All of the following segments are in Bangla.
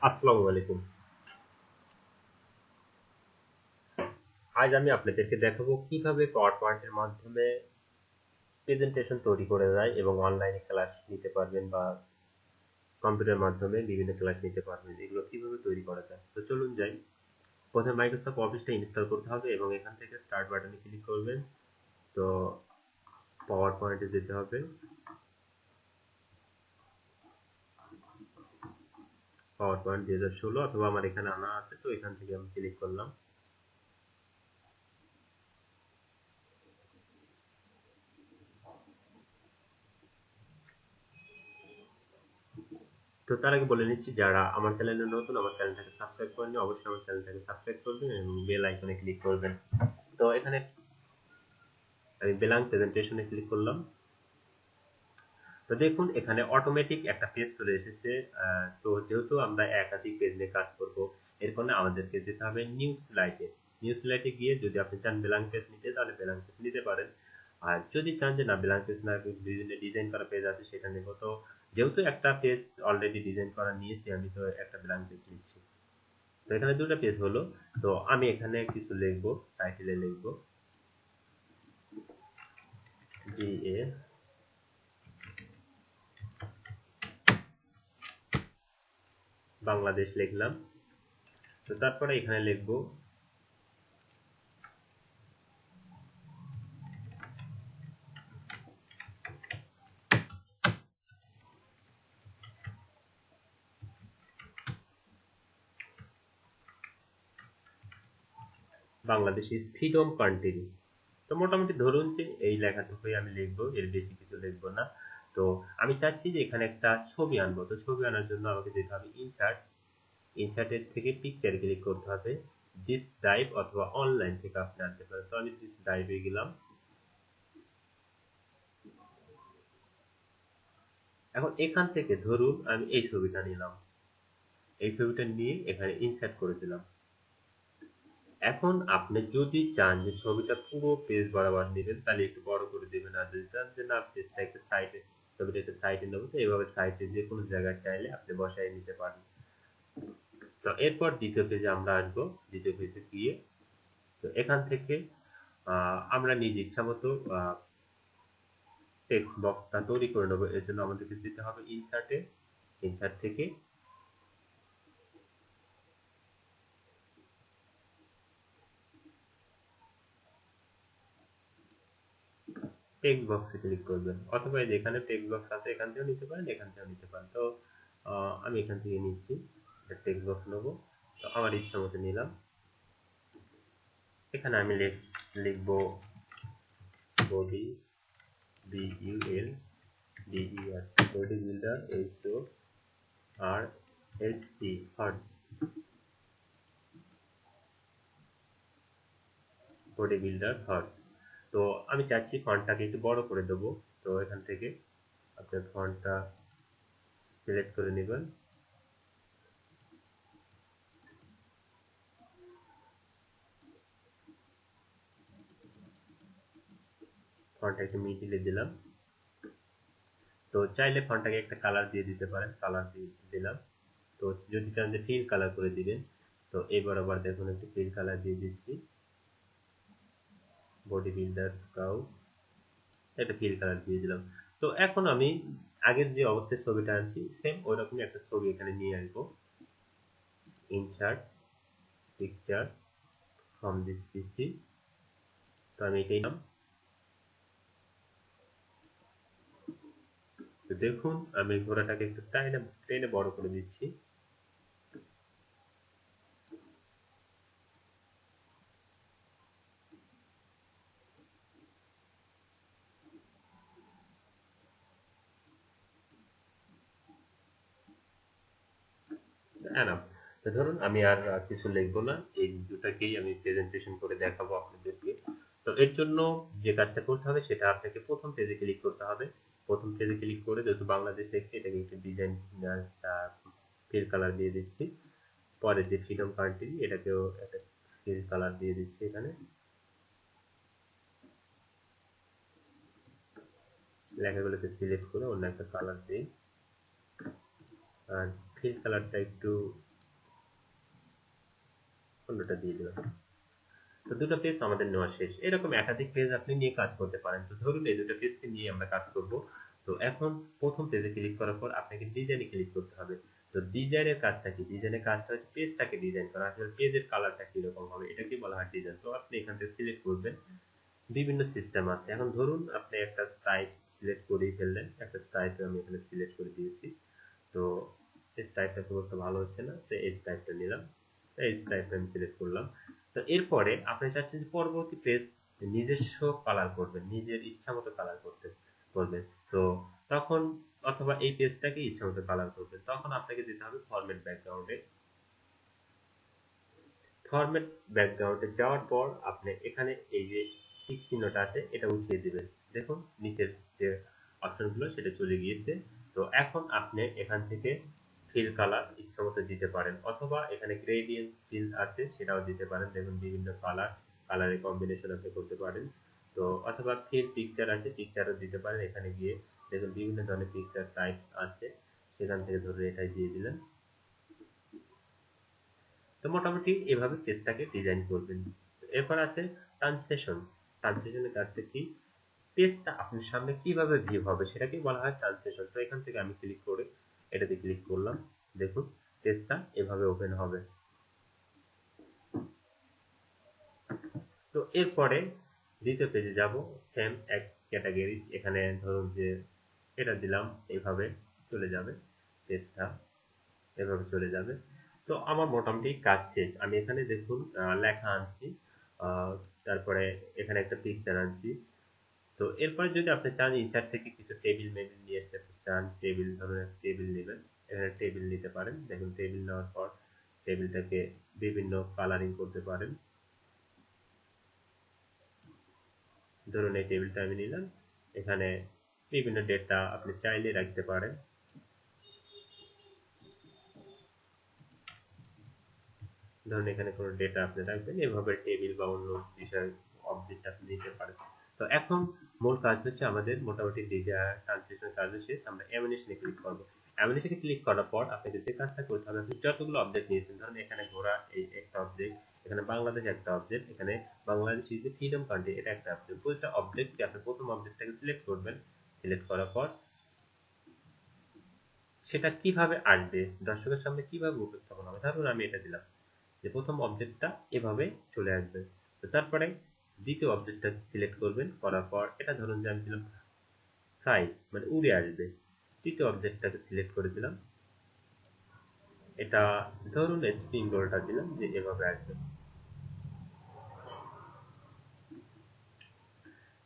আসসালামু আলাইকুম। আজ আমি আপনাদেরকে দেখাবো কিভাবে পাওয়ার পয়েন্টের মাধ্যমে প্রেজেন্টেশন তৈরি করে যায় এবং অনলাইনে ক্লাস নিতে পারবেন বা কম্পিউটারের মাধ্যমে বিভিন্ন ক্লাস নিতে পারবেন। এগুলো কিভাবে তৈরি করা যায়। তো চলুন যাই। প্রথমে মাইক্রোসফট অফিসটা ইনস্টল করতে হবে এবং এখান থেকে স্টার্ট বাটনে ক্লিক করবেন। তো পাওয়ার পয়েন্টে যেতে হবে। পাওয়ার পয়েন্ট 2016 অথবা আমার এখানে আনা আছে, তো এখান থেকে আমি ক্লিক করলাম। তো তার আগে বলে নিচ্ছি, যারা আমার চ্যানেলে নতুন, আমার চ্যানেলটাকে সাবস্ক্রাইব করেননি, অবশ্যই আমার চ্যানেলটাকে সাবস্ক্রাইব করবেন এবং বেল আইকনে ক্লিক করবেন। তো এখানে আমি ব্ল্যাঙ্ক প্রেজেন্টেশনে ক্লিক করলাম। তো দেখুন এখানে অটোমেটিক একটা পেজ চলে এসেছে। তো যেহেতু আমরা একাধিক পেজ নিয়ে কাজ করব, এর ফলে আমাদেরকে যেতে হবে নিউ স্লাইডে। নিউ স্লাইডে গিয়ে যদি আপনি চান ব্ল্যাঙ্ক পেজ নিতে, তাহলে ব্ল্যাঙ্ক পেজ নিতে পারেন। আর যদি চান যে না, ব্ল্যাঙ্ক পেজ না, বিভিন্ন ডিজাইন করা পেজ আছে সেটা নেব, তো যেহেতু একটা পেজ অলরেডি ডিজাইন করা নিয়েছি আমি, তো একটা ব্ল্যাঙ্ক পেজ নিচ্ছি। তো এখানে দুটো পেজ হলো। তো আমি এখানে কিছু লিখবো, টাইটেলে লিখবো GA বাংলাদেশ লিখলাম। তো তারপরে এখানে লিখবো বাংলাদেশ ইজ ফ্রিডম কান্ট্রি। তো মোটামুটি ধরুন যে এই লেখাটুকুই আমি লিখবো, এর বেশি কিছু লিখবো না। তো আমি চাচ্ছি যে এখানে একটা ছবি আনবো। তো ছবি আনার জন্য আমাকে যেতে হবে ইনসার্ট। ইনসার্টের থেকে পিকচার ক্লিক করতে হবে। দিস ড্রাইভ অথবা অনলাইন থেকে আপনি আনতে পারেন। তো আমি দিস ড্রাইভে গেলাম। এখন এখান থেকে ধরুন আমি এই ছবিটা নিলাম। এই ছবিটা নিয়ে এখানে ইনসার্ট করে দিলাম। এখন আপনি যদি চান যে ছবিটা পুরো পেজ বরাবর নেবেন, তাহলে একটু বড় করে দেবেন। আর যদি চান যে না, পেজটা একটু সাইডে, ছবিটা একটু সাইডে নেবো, তো এইভাবে সাইডে যে কোনো জায়গায় চাইলে আপনি বসায় নিতে পারেন। তো এরপর দ্বিতীয় পেজে আমরা আসবো। দ্বিতীয় পেজে গিয়ে তো এখান থেকে আমরা নিজ ইচ্ছা মতো টেক্সট বক্সটা তৈরি করে নেবো। এর জন্য আমাদেরকে যেতে হবে ইনসার্টে। ইনসার্ট থেকে টেক্সট বক্সে ক্লিক করবেন, অথবা এই যে এখানে টেক্সট বক্স আছে, এখান থেকেও নিতে পারেন, এখান থেকেও নিতে পারেন। তো আমি এখান থেকে নিচ্ছি, টেক্সট বক্স নেবো। তো আমার ইচ্ছা মতো নিলাম। এখানে আমি লিখবো body, BULDER, body builder, HORSE, horse, body builder horse. তো আমি চাচ্ছি ফন্টটাকে একটু বড় করে দেবো। তো এখান থেকে আপনার ফন্টটা সিলেক্ট করে নেবেন। ফন্টটা একটু মিডিলে দিলাম। তো চাইলে ফন্টটাকে একটা কালার দিয়ে দিতে পারেন, কালার দিয়ে দিলাম। তো যদি চান যে ফিল কালার করে দিবেন, তো এই বরাবর দেখুন একটু ফিল কালার দিয়ে দিচ্ছি। বডি বিল্ডার কাউ, একটা ফিল কালার দিয়ে দিলাম। তো এখন আমি আগের যে অবস্থায় ছবিটা আনছি, সেম ওইরকমই একটা ছবি এখানে নিয়ে আসবো। ইনসার্ট পিকচার ফ্রম দিস পিসি। তো আমি এটাই নাম। তো দেখুন আমি ঘোড়াটাকে একটু টেনে টেনে বড় করে দিচ্ছি। এনাফ। তো ধরুন আমি আর কিছু লিখবো না, এই দুটাকেই আমি প্রেজেন্টেশন করে দেখাবো আপনাদেরকে। তো এর জন্য যে কাজটা করতে হবে সেটা আপনাকে প্রথম পেজে ক্লিক করতে হবে। প্রথম পেজে ক্লিক করে যেহেতু বাংলাদেশ দেখছি, এটাকে একটু ডিজাইন ফিল কালার দিয়ে দিচ্ছি। পরে যে ফ্রিডম কান্ট্রি, এটাকেও একটা ফিল কালার দিয়ে দিচ্ছি। এখানে লেখাগুলোকে সিলেক্ট করে অন্য একটা কালার দিই। আর ফিল কালারটা একটু 15টা দিয়ে দিলাম। তো দুটো পেজ আমাদের নেওয়া শেষ। এরকম একাধিক পেজ আপনি নিয়ে কাজ করতে পারেন। তো ধরুন এই দুটো পেজকে নিয়ে আমরা কাজ করব। তো এখন প্রথম পেজে ক্লিক করার পর আপনাকে ডিজাইনে ক্লিক করতে হবে। তো ডিজাইনের কাজটা কি? ডিজাইনের কাজটা হচ্ছে পেজটাকে ডিজাইন করা। আসলে পেজের কালারটা কিরকম হবে এটাকে বলা হয় ডিজাইন। তো আপনি এখান থেকে সিলেক্ট করবেন। বিভিন্ন সিস্টেম আছে। এখন ধরুন আপনি একটা স্ট্রাইপ সিলেক্ট করেই ফেললেন। একটা স্ট্রাইপ আমি এখানে সিলেক্ট করে দিয়েছি। তো এই স্ট্রাইপটা খুব একটা ভালো হচ্ছে না, তো এই স্ট্রাইপটা নিলাম। এই স্ট্রাইপটা আমি সিলেক্ট করলাম। তো এরপরে আপনি চাচ্ছেন যে পরবর্তী পেজ নিজস্ব কালার করবেন, নিজের ইচ্ছা মতো কালার করতে করবেন। তো তখন অথবা এই পেজটাকে ইচ্ছা মতো কালার করবেন, তখন আপনাকে যেতে হবে ফরম্যাট ব্যাকগ্রাউন্ডে। ফরম্যাট ব্যাকগ্রাউন্ডে যাওয়ার পর আপনি এখানে এই যে টিক চিহ্নটা আছে এটা উঠিয়ে দিবেন। দেখুন নিচের যে অপশনগুলো সেটা চলে গিয়েছে। তো এখন আপনি এখান থেকে ফিল কালার ইচ্ছা মতো দিতে পারেন, অথবা এখানে গ্রেডিয়েন্ট ফিল আছে সেটাও দিতে পারেন। দেখুন বিভিন্ন কালারের কম্বিনেশন আপনি করতে পারেন। তো অথবা ফিল পিকচার আছে, পিকচারও দিতে পারেন। এখানে গিয়ে দেখুন বিভিন্ন ধরনের পিকচার টাইপ আছে, সেখান থেকে ধরে এটাই দিয়ে দিলেন। তো মোটামুটি এভাবে পেজটাকে ডিজাইন করবেন। এরপর আছে ট্রান্সলেশন। ট্রান্সলেশনের কাজটা কি? পেজটা আপনার সামনে কিভাবে ভিউ হবে সেটাকে বলা হয় ট্রান্সলেশন। তো এখান থেকে আমি ক্লিক করে এটাতে ক্লিক করলাম। দেখুন পেজটা এভাবে ওপেন হবে। তো এরপরে দ্বিতীয় পেজে যাব। সেম এক ক্যাটাগরি, এখানে ধরুন যে এটা দিলাম, এইভাবে চলে যাবে পেজটা, এভাবে চলে যাবে। তো আমার মোটামুটি কাজ শেষ। আমি এখানে দেখুন লেখা আনছি, তারপরে এখানে একটা পিকচার আনছি। তো এরপরে যদি আপনি চান ইনসার্ট থেকে কিছু টেবিল মেবিল নিয়ে আসতে চান, টেবিল ধরনের টেবিল নেবেন, এখানে টেবিল নিতে পারেন। দেখুন টেবিল নেওয়ার পর টেবিলটাকে বিভিন্ন কালারিং করতে পারেন। ধরুন এই টেবিলটা আমি নিলাম, এখানে বিভিন্ন ডেটা আপনি চাইলে রাখতে পারেন। ধরুন এখানে কোনো ডেটা আপনি রাখবেন, এভাবে টেবিল বা অন্য বিষয় অবজেক্ট আপনি নিতে পারেন। তো এখন মূল কাজ হচ্ছে আমাদের মোটামুটি ট্রান্সলেশন কাজ শেষ। আমরা অ্যানিমেশনে ক্লিক করব। অ্যানিমেশনে ক্লিক করার পর আপনাকে যে কাজটা করতে হবে, আপনি যতগুলো অবজেক্ট নিয়েছেন, ধরুন এখানে ঘোড়া এই একটা অবজেক্ট, এখানে বাংলাদেশ একটা অবজেক্ট, এখানে Bangladesh is a freedom country এটা একটা অবজেক্ট। প্রতিটা অবজেক্টকে আপনি প্রথম অবজেক্টটাকে সিলেক্ট করবেন। সিলেক্ট করার পর সেটা কিভাবে আসবে, দর্শকের সামনে কিভাবে উপস্থাপন হবে, ধরুন আমি এটা দিলাম যে প্রথম অবজেক্টটা এভাবে চলে আসবে। তো তারপরে দ্বিতীয় অবজেক্টটা সিলেক্ট করবেন, করার পর এটা ধরুন যে আমি দিলাম ফ্লাই, মানে উড়ে আসবে। তৃতীয় অবজেক্টটাকে সিলেক্ট করে দিলাম, এটা ধরুন স্প্রিং রোলটা দিলাম যে এভাবে আসবে।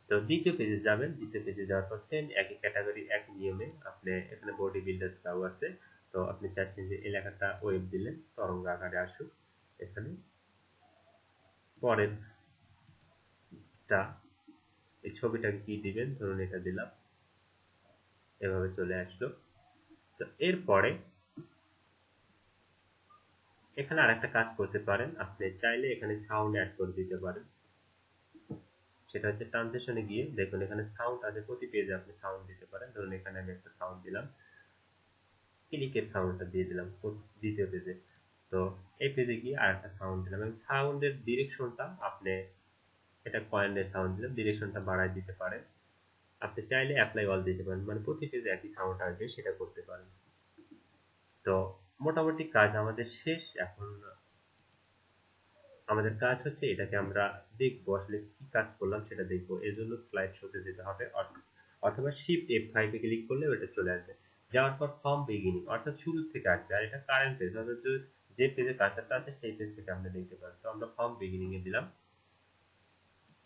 তো দ্বিতীয় পেজে যাবেন, দ্বিতীয় পেজে যাওয়ার পর সেম একই ক্যাটাগরি একই নিয়মে আপনি এখানে বডি বিল্ডার টাও আছে। তো আপনি চাচ্ছেন যে এলাকাটা ওয়েব দিলেন, তরঙ্গ আকারে আসুক। এখানে পরেরটা এই ছবিটাকে কি দিবেন, ধরুন এটা দিলাম, এভাবে চলে আসলো। তো এরপরে এখানে আরেকটা কাজ করতে পারেন, আপনি চাইলে এখানে সাউন্ড অ্যাড করে দিতে পারেন। সেটা হচ্ছে ট্রানজিশনে গিয়ে দেখুন এখানে সাউন্ড আছে, প্রতি পেজে আপনি সাউন্ড দিতে পারেন। ধরুন এখানে আমি একটা সাউন্ড দিলাম, ক্লিকের সাউন্ডটা দিয়ে দিলাম দ্বিতীয় পেজে। তো এই পেজে গিয়ে আরেকটা সাউন্ড দিলাম এবং সাউন্ডের ডিরেকশনটা আপনি এটা কয়েনের সাউন্ড দিলাম, ডিরেকশনটা বাড়ায় দিতে পারেন। আপনি চাইলে অ্যাপ্লাই অল দিতে পারেন, মানে প্রতি পেজে একই সাউন্ড আসবে সেটা করতে পারেন। তো মোটামুটি কাজ আমাদের শেষ। এখন আমাদের কাজ হচ্ছে এটাকে আমরা দেখবো আসলে কি কাজ করলাম সেটা দেখবো। এর জন্য স্লাইড শোতে যেতে হবে, অথবা শিফট F5 এ ক্লিক করলে ওটা চলে আসবে। যাওয়ার পর ফ্রম বিগিনিং অর্থাৎ শুরু থেকে আসবে, আর এটা কারেন্ট পেজ অর্থাৎ যে পেজে কার্সারটা আছে সেই পেজ থেকে আমরা দেখতে পারি। তো আমরা ফ্রম বিগিনিং এ দিলাম।